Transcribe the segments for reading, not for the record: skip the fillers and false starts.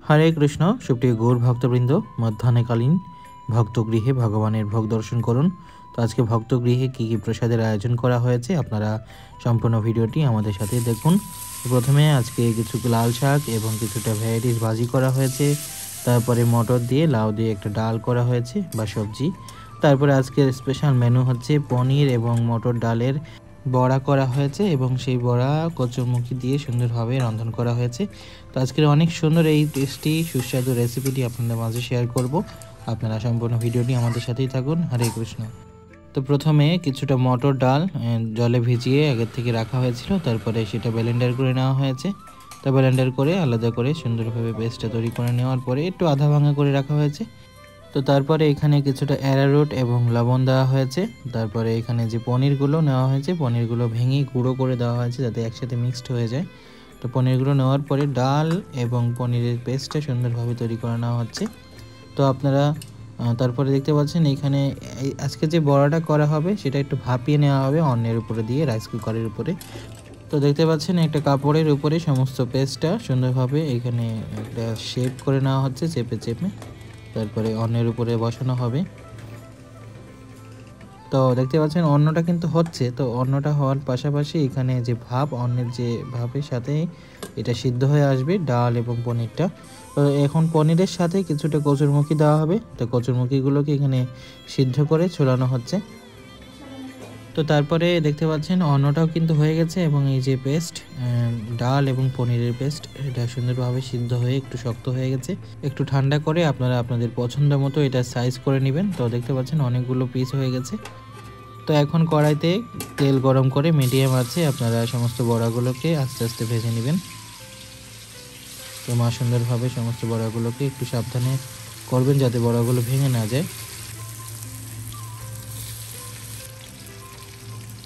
हरे कृष्ण सुप्रिय गौर भक्तबृंद मध्याह्नकालीन भक्तगृहे भगवानेर भोग दर्शन करुन। तो आज के भक्तगृहे की प्रसादेर आयोजन करा हयेछे आपनारा सम्पूर्ण भिडियोटी आमादेर साथे देखुन। प्रथमे आज के किछु लाल शाक एबं किछुटा भ্যারাইটিস भाजी करा हयेछे, तारपरे मटर दिए लाउ दिए एकटा डाल करा हयेछे बा सब्जी। तारपरे आजकेर स्पेशल मेनू हच्छे पनिर एबं मटर डालेर बड़ा करा हयेछे एबं सेई बड़ा कचुरमुखी दिए सुंदरभावे रंधन करा हयेछे। तो आजकेर अनेक सुंदर एई टेस्टी सुस्वादु रेसिपिटी आपनादेर माझे शेयर करब। आपनारा सम्पूर्ण भिडियोटी आमादेर साथेई थाकुन। हरे कृष्ण। तो प्रथमे किछुटा मटर डाल जले भिजिए आगे थेके राखा हयेछिलो, तारपरे सेटा ब्लेंडार करे नेওয়া हयेछे। तो ब्लेंडार करे आलादा करे सुंदरभावे पेस्टटा तैरि करे नेওয়ার परे एकटु आधा भांगा करे राखा हयेछे। तो तारपरे एखाने किछुटा अ্যারারুট एबं लवण देওয়া হয়েছে। তারপরে এখানে যে পনিরগুলো নেওয়া হয়েছে পনিরগুলো ভেঙে গুঁড়ো করে দেওয়া হয়েছে যাতে একসাথে মিক্সড হয়ে যায়। তো পনিরগুলো নেওয়ার পরে ডাল এবং পনিরের পেস্টটা সুন্দরভাবে তৈরি করে নেওয়া হচ্ছে। তো আপনারা তারপরে দেখতে পাচ্ছেন এখানে আজকে যে বড়াটা করা হবে সেটা একটু ভাপিয়ে নেওয়া হবে অন্যের উপরে দিয়ে রাইস কুকারের উপরে। তো দেখতে পাচ্ছেন একটা কাপড়ের উপরে সমস্ত পেস্টটা সুন্দরভাবে এখানে একটা শেপ করে নেওয়া হচ্ছে চেপে চেপে, তারপরে অন্যের উপরে বসানো হবে। তো দেখতে পাচ্ছেন অন্নটা কিন্তু হচ্ছে। তো অন্নটা হওয়ার পাশাপাশি এখানে যে ভাপ অন্নের যে ভাপের সাথে এটা সিদ্ধ হয়ে আসবে ডাল এবং পনিরটা। তো এখন পনিরের সাথে কিছুটা কচুরমুখী দেওয়া হবে। তো কচুরমুখীগুলোকে এখানে সিদ্ধ করে ছোলানো হচ্ছে। তো তারপরে দেখতে পাচ্ছেন অন্নটাও কিন্তু হয়ে গেছে এবং এই যে পেস্ট ডাল এবং পনিরের পেস্ট এটা সুন্দরভাবে সিদ্ধ হয়ে একটু শক্ত হয়ে গেছে। একটু ঠান্ডা করে আপনারা আপনাদের পছন্দ মতো এটা সাইজ করে নেবেন। তো দেখতে পাচ্ছেন অনেকগুলো পিস হয়ে গেছে। তো এখন কড়াইতে তেল গরম করে মিডিয়াম আছে আপনারা সমস্ত বড়াগুলোকে আস্তে আস্তে ভেজে নেবেন। তো সুন্দরভাবে সমস্ত বড়াগুলোকে একটু সাবধানে করবেন যাতে বড়াগুলো ভেঙে না যায়।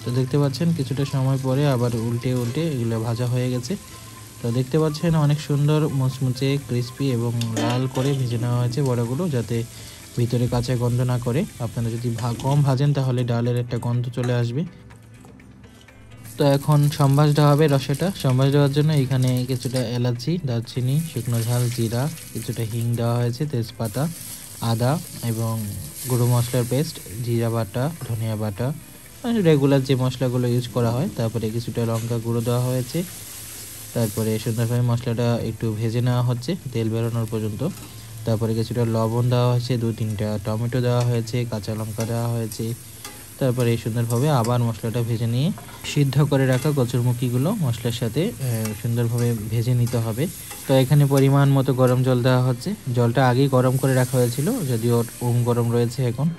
তো দেখতে পাচ্ছেন কিছুটা সময় পরে আবার উল্টে উল্টে এগুলো ভাজা হয়ে গেছে। তো দেখতে পাচ্ছেন অনেক সুন্দর মুচমুচে ক্রিস্পি এবং লাল করে ভেজে নেওয়া হয়েছে বড়াগুলো যাতে ভিতরে কাঁচা গন্ধ না করে। আপনারা যদি কম ভাজেন তাহলে ডালের একটা গন্ধ চলে আসবে। তো এখন সম্বাস দেওয়া হবে রসাটা। সম্বাস দেওয়ার জন্য এখানে কিছুটা এলাচি, দারচিনি, শুকনো ঝাল, জিরা, কিছুটা হিং দেওয়া হয়েছে, তেজপাতা, আদা এবং গুঁড়ো মশলার পেস্ট, জিরা বাটা, ধনিয়া বাটা, রেগুলার যে মশলাগুলো ইউজ করা হয়। তারপরে কিছুটা লঙ্কা গুঁড়ো দেওয়া হয়েছে। তারপরে সুন্দরভাবে মশলাটা একটু ভেজে নেওয়া হচ্ছে তেল বেরোনোর পর্যন্ত। তারপরে কিছুটা লবণ দেওয়া হয়েছে, 2-3টা টমেটো দেওয়া হয়েছে, কাঁচা লঙ্কা দেওয়া হয়েছে। তারপরে সুন্দরভাবে আবার মশলাটা ভেজে নিয়ে সিদ্ধ করে রাখা কচুরমুখীগুলো মশলার সাথে সুন্দরভাবে ভেজে নিতে হবে। তো এখানে পরিমাণ মতো গরম জল দেওয়া হচ্ছে। জলটা আগেই গরম করে রাখা হয়েছিল যদিও গরম রয়েছে এখন।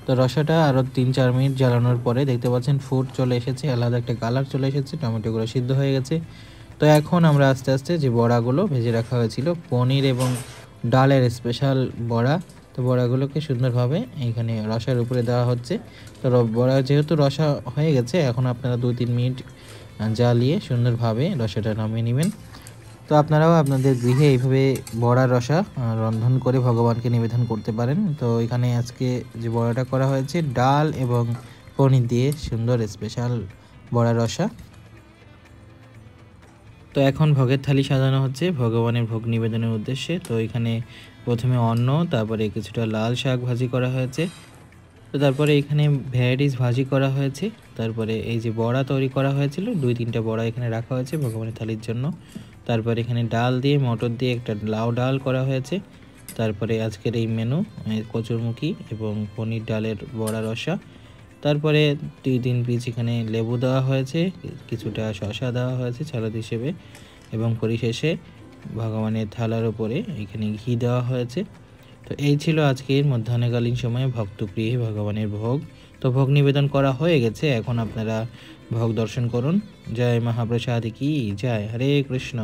তো রসাটা আরও 3-4 মিনিট জ্বালানোর পরে দেখতে পাচ্ছেন ফুট চলে এসেছে, আলাদা একটা কালার চলে এসেছে, টমেটোগুলো সিদ্ধ হয়ে গেছে। তো এখন আমরা আস্তে আস্তে যে বড়াগুলো ভেজে রাখা হয়েছিল পনির এবং ডালের স্পেশাল বড়া, তো বড়াগুলোকে সুন্দরভাবে এইখানে রসার উপরে দেওয়া হচ্ছে। তো বড়া যেহেতু রসা হয়ে গেছে এখন আপনারা 2-3 মিনিট জ্বালিয়ে সুন্দরভাবে রসাটা নামিয়ে নেবেন। তো আপনারাও আপনাদের গৃহে এইভাবে বড়া রসা রন্ধন করে ভগবানকে নিবেদন করতে পারেন। তো এখানে আজকে যে বড়াটা করা হয়েছে ডাল এবং পনির দিয়ে সুন্দর স্পেশাল বড়া রসা। তো এখন ভোগের থালি সাজানো হচ্ছে ভগবানের ভোগ নিবেদনের উদ্দেশ্যে। তো এখানে প্রথমে অন্ন, তারপরে কিছুটা লাল শাক ভাজি করা হয়েছে। তো তারপরে এখানে ভ্যারাইটিস ভাজি করা হয়েছে। তারপরে এই যে বড়া তৈরি করা হয়েছিল 2-3টা বড়া এখানে রাখা হয়েছে ভগবানের থালির জন্য। তারপরে এখানে ডাল দিয়ে মটর দিয়ে একটা লাউ ডাল করা হয়েছে। তারপরে আজকের এই মেনু কচুরমুখী এবং পনির ডালের বড়া রসা। তারপরে 2-3 পিস এখানে লেবু দেওয়া হয়েছে, কিছুটা শসা দেওয়া হয়েছে সালাদ হিসেবে এবং পরিশেষে ভগবানের থালার উপরে এখানে ঘি দেওয়া হয়েছে। তো এই ছিল আজকের মধ্যাহ্নকালীন সময়ে ভক্তগৃহে ভগবানের ভোগ। তো ভোগ নিবেদন করা হয়ে গেছে, এখন আপনারা ভোগ দর্শন করুন। জয় মহাপ্রসাদ কি জয়। হরে কৃষ্ণ।